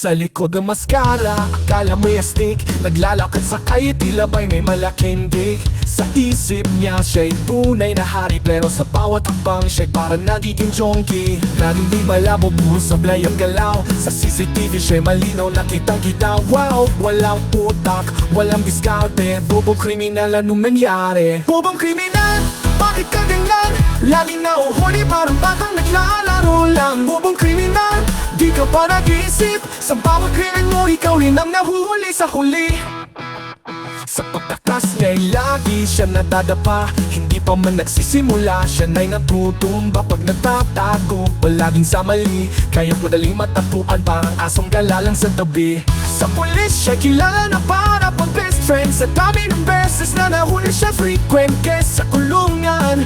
Sa likod ng maskara, akala may astig. Naglalakad sa kaya tila ba'y may malaking dick. Sa isip niya siya'y tunay na hari, pero sa bawat hakbang siya'y parang nagiging junkie. Laging di malabo, buhos sablay ang galaw. Sa CCTV siya'y malinaw, nakitang-kita. Wow, walang utak, walang diskarte. Bobong kriminal, anong nangyari? Bobong kriminal, bakit ka ganyan? Laging nauhuli, parang batang naglalaro lang. Bobong kriminal, di ka pa nag-iisip. Sa bawat krimen mo, ikaw rin ang nahuhuli sa huli. Sa pagtakas niya'y lagi siya nadadapa. Hindi pa man nagsisimula, siya na'y natutumba. Pag nagtatago, palaging sa mali. Kaya madaling matatuan, parang asong galalang sa tabi. Sa pulis siya kilala na para pang best friend. Sa dami ng beses na nahuli siya frequent guest sa kulungan.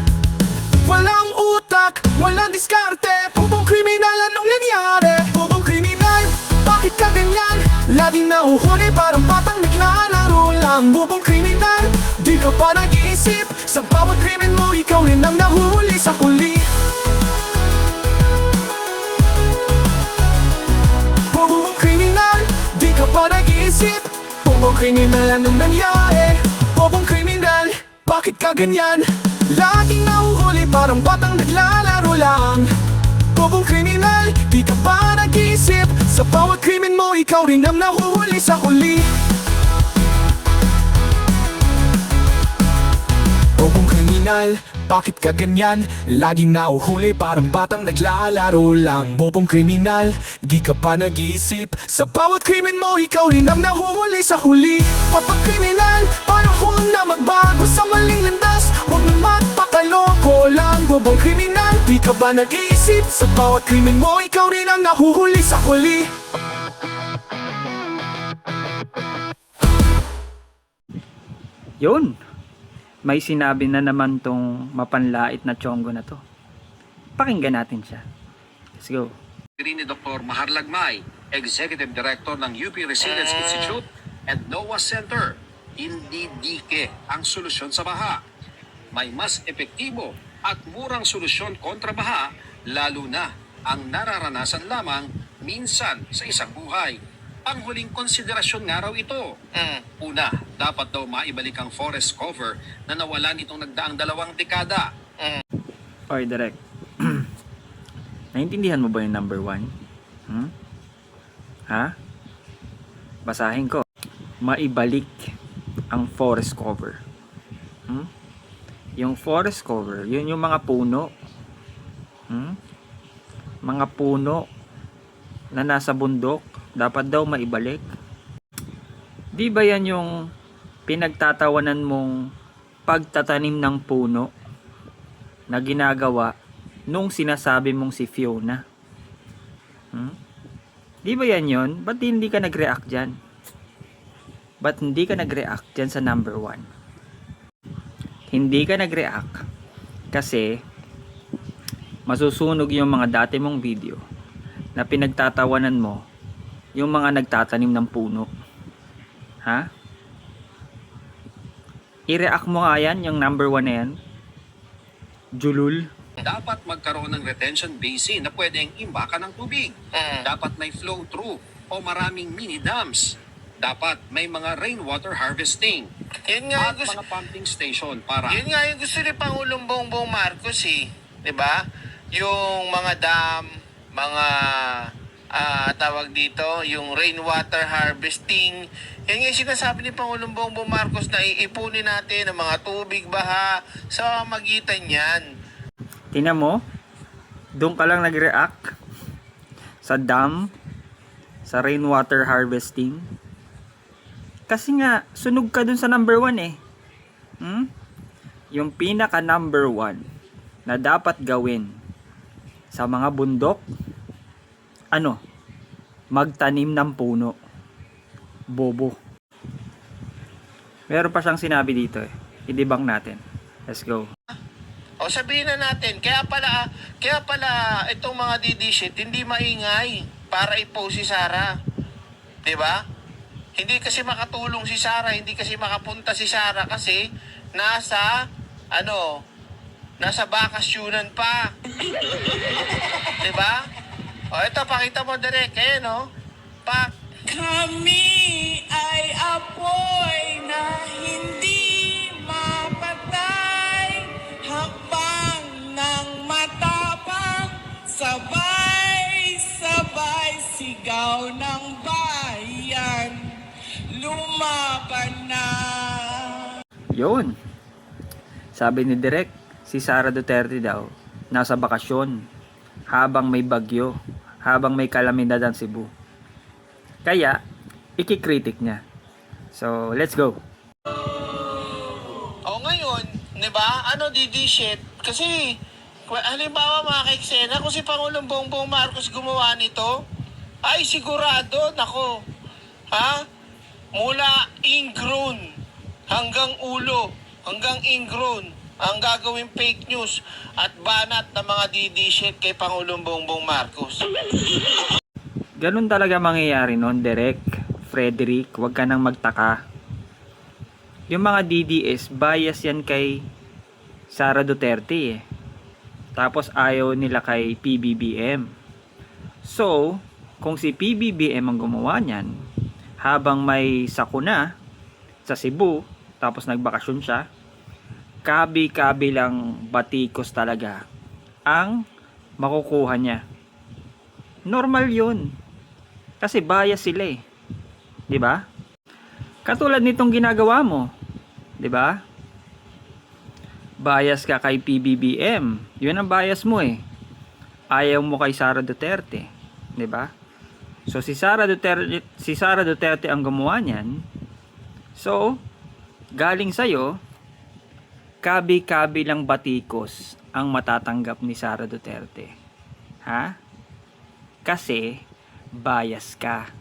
Walang utak, walang diskarte. Bobong kriminal, anong nangyari? Bobong kriminal, bakit ka ganyan? Laging nahuhuli, parang batang naglalaro lang. Bobong kriminal, di ka pa nag-iisip. Sa bawat krimen mo, ikaw rin ang nahuhuli sa huli. Bobong kriminal, di ka pa nag-iisip. Bobong kriminal, anong nangyari? Bobong kriminal, bakit ka ganyan? Laging nahuhuli, parang batang naglalaro lang. Bobong kriminal, di ka pa nag-iisip. Sa bawat krimen mo, ikaw rin ang nahuhuli sa huli. Bobong kriminal, bakit ka ganyan? Laging nahuhuli, parang batang naglalaro lang. Bobong kriminal, di ka pa nag-iisip. Sa bawat krimen mo, ikaw rin ang nahuhuli sa huli. Papagkriminal, panahon na magbago sa maling landas. Huwag na magpakaloko lang. Bobong kriminal, di ka ba nag-iisip? Sa bawat krimen mo, ikaw rin ang nahuhuli sa huli. Yun! May sinabi na naman tong mapanlait na tiyonggo na to. Pakinggan natin siya. Let's go. Ni Dr. Mahar Lagmay, Executive Director ng UP Resilience Institute and NOAA Center. Hindi dike ang solusyon sa baha. May mas epektibo at murang solusyon kontra baha, lalo na ang nararanasan lamang minsan sa isang buhay. Ang huling konsiderasyon nga raw ito. Una, dapat daw maibalik ang forest cover na nawalan itong nagdaang 2 dekada. Oy, direct. Naintindihan mo ba yung number 1? Ha? Basahin ko. Maibalik ang forest cover. Yung forest cover, yun yung mga puno. Mga puno na nasa bundok, dapat daw maibalik. Di ba yan yung pinagtatawanan mong pagtatanim ng puno na ginagawa nung sinasabi mong si Fiona? Di ba yan yun? Ba't hindi ka nag-react dyan? Ba't hindi ka nag-react dyan sa number 1? Hindi ka nag-react kasi masusunog yung mga dati mong video na pinagtatawanan mo yung mga nagtatanim ng puno. Ha? I-react mo nga yan, yung number 1 na yan. Julul. Dapat magkaroon ng retention basin na pwedeng imbakan ng tubig. Dapat may flow through o maraming mini dams. Dapat may mga rainwater harvesting. Yun nga At mga pumping station para... Yun nga yung gusto ni Pangulong Bongbong Marcos eh. 'Di ba? Yung mga dam, mga tawag dito, yung rainwater harvesting. Yan nga yung sinasabi ni Pangulong Bongbong Marcos na iipunin natin ang mga tubig, baha sa magitan yan. Tingnan mo, doon ka lang nag-react sa dam, sa rainwater harvesting. Kasi nga, sunog ka dun sa number 1 eh. Yung pinaka number 1 na dapat gawin sa mga bundok, ano? Magtanim ng puno. Bobo. Meron pa siyang sinabi dito eh. I-debunk natin. Let's go. O sabihin na natin, kaya pala itong mga DD shit hindi maingay para i-post si Sara. 'Di ba? Hindi kasi makatulong si Sara, hindi kasi makapunta si Sara kasi nasa bakasyonan pa. 'Di ba? O ito pakita mo direct, no? palakpak. Kami ay apoy na hindi mapatay, hakbang ng matapang, sabay-sabay sigaw ng bayan, lumaban na. Yun. Sabi ni Direk, si Sara Duterte daw, nasa bakasyon, habang may bagyo, habang may kalamidad ang Cebu. Kaya, ikikritik niya. So, let's go. O ngayon, di ba, DD shit? Kasi, halimbawa mga kaiksena, kung si Pangulong Bongbong Marcos gumawa nito, ay sigurado, nako, mula ingrown hanggang ulo, hanggang ingrown, ang gagawing fake news at banat ng mga DD shit kay Pangulong Bongbong Marcos. Ganun talaga mangyayari noon, Derek, Frederick, wag ka nang magtaka. Yung mga DDS, bias yan kay Sara Duterte eh. Tapos ayaw nila kay PBBM. So, kung si PBBM ang gumawa niyan, habang may sakuna sa Cebu, tapos nagbakasyon siya, kabi-kabi lang batikos talaga ang makukuha niya. Normal yun. Kasi bias sila eh. 'Di ba? Katulad nitong ginagawa mo. 'Di ba? Bias ka kay PBBM. 'Yun ang bias mo eh. Ayaw mo kay Sara Duterte, 'di ba? So si Sara Duterte ang gumawa niyan. So, galing sa'yo, kabi-kabi lang batikos ang matatanggap ni Sara Duterte. Ha? Kasi bias ka.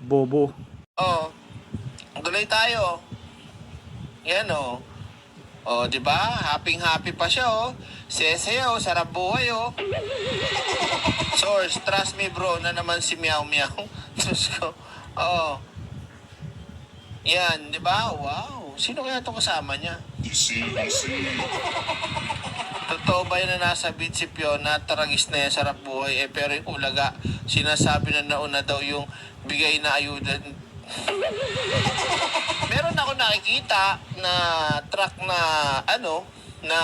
Bobo. Tuloy tayo. Yan di ba? Happy pa siya Sesaya sarap buhay Source, trust me bro, na naman si Meow Meow. Diyos ko. Yan, di ba? Wow. Sino kaya itong kasama niya? Totoo ba yun na nasa beat si Fiona? Taragis na yan, sarap buhay. Pero yung ulaga, sinasabi na nauna daw yung bigay na ayuda. Meron ako nakikita na truck na na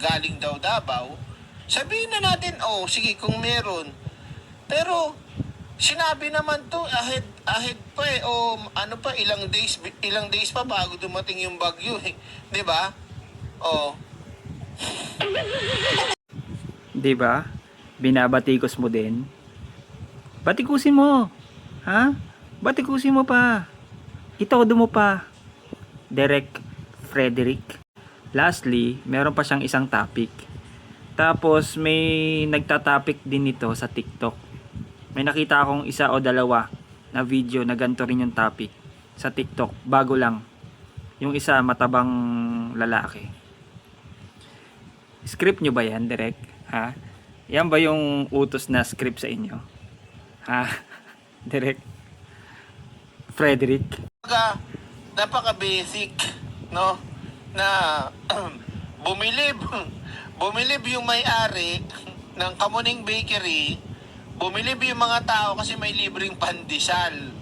galing daw Davao. Sabihin na natin, sige kung meron. Pero sinabi naman to ahead pa ilang days pa bago dumating yung bagyo 'di ba? 'Di ba? Binabatikos mo din. Batikusin mo. Ha? Batikusin mo pa. Itodo mo pa. Derek Frederick. Lastly, meron pa siyang isang topic. Tapos may nagta-topic din nito sa TikTok. May nakita akong isa o dalawa na video na ganito rin yung topic sa TikTok. Bago lang. Yung isa matabang lalaki. Script nyo ba yan, Derek? Ha? Yan ba yung utos na script sa inyo? Ha? Derek? Frederick? Napaka-basic, no? Na bumilib yung may-ari ng Kamuning Bakery, bumilib yung mga tao kasi may libreng pandesal.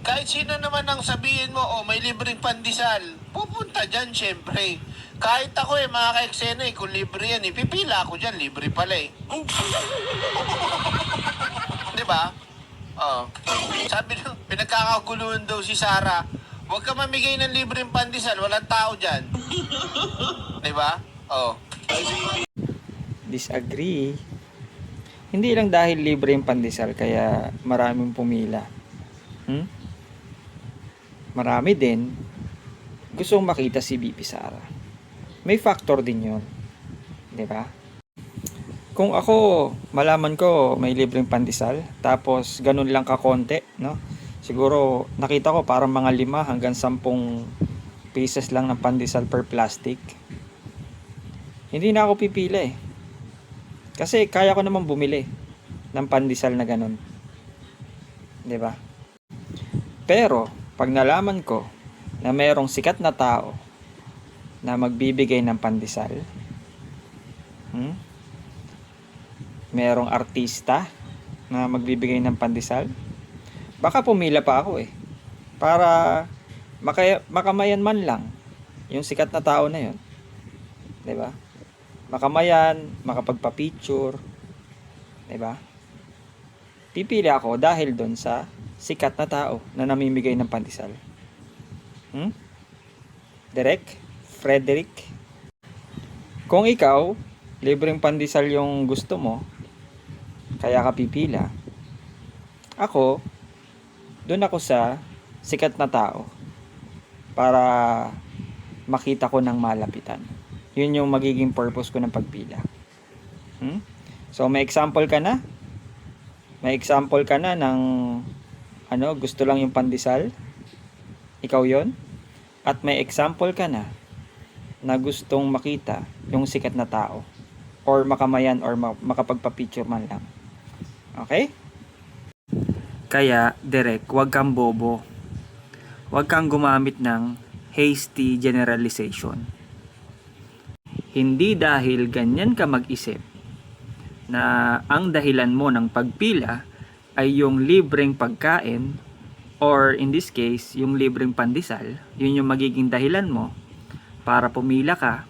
Kahit sino naman ang sabihin mo, may libreng pandesal, pupunta dyan, syempre. Kahit ako mga ka-eksena, kung libre yan, pipila ako dyan, libre pala Diba? Sabi nung, pinagkakaguluhan daw si Sara, huwag ka mamigay ng libreng pandesal, walang tao dyan. Diba? Disagree. Hindi lang dahil libre yung pandesal kaya maraming pumila. Marami din gustong makita si BP Sara. May factor din yun. 'Di ba? Kung ako, malaman ko may libreng pandesal, tapos ganun lang kakonti, no? Siguro nakita ko parang mga 5 hanggang 10 pieces lang ng pandesal per plastic. Hindi na ako pipila Kasi kaya ko naman bumili ng pandesal na ganun. 'Di ba? Pero, pag nalaman ko na mayroong sikat na tao na magbibigay ng pandesal, merong artista na magbibigay ng pandesal, baka pumila pa ako eh. Para makamayan man lang yung sikat na tao na yun. 'Di ba? Makamayan, makapagpa-picture. 'Di ba? Pipili ako dahil doon sa sikat na tao na namimigay ng pandesal. Derek? Frederick? Kung ikaw, libreng pandesal yung gusto mo, kaya ka pipila. Ako, doon ako sa sikat na tao para makita ko ng malapitan. Yun yung magiging purpose ko ng pagpila. So, may example ka na? May example ka na ng gusto lang yung pandesal? Ikaw yon? At may example ka na gustong makita yung sikat na tao or makamayan or makapagpa-picture man lang. Okay? Kaya, Derek, huwag kang bobo. Huwag kang gumamit ng hasty generalization. Hindi dahil ganyan ka mag-isip na ang dahilan mo ng pagpila ay yung libreng pagkain or in this case, yung libreng pandesal, yun yung magiging dahilan mo para pumila ka.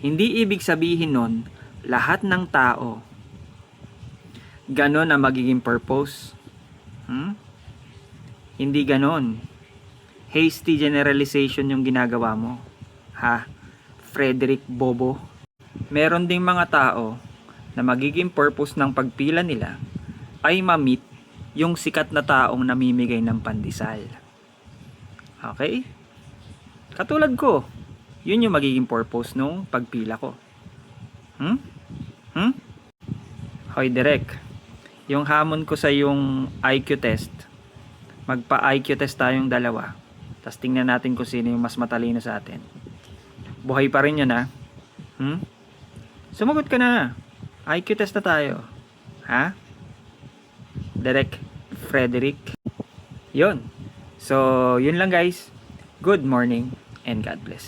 Hindi ibig sabihin nun, lahat ng tao ganon ang magiging purpose. Hindi ganon. Hasty generalization yung ginagawa mo. Ha? Frederick Bobo. Meron ding mga tao na magiging purpose ng pagpila nila ay ma-meet yung sikat na taong namimigay ng pandesal. Okay? Katulad ko, yun yung magiging purpose nung pagpila ko. Hoy Derek, yung hamon ko sa yung IQ test, magpa-IQ test tayong dalawa. Tapos tingnan natin kung sino yung mas matalino sa atin. Buhay pa rin yun ha? Sumagot ka na. IQ test na tayo. Ha? Derek, Frederick. Yun. So, yun lang guys. Good morning and God bless.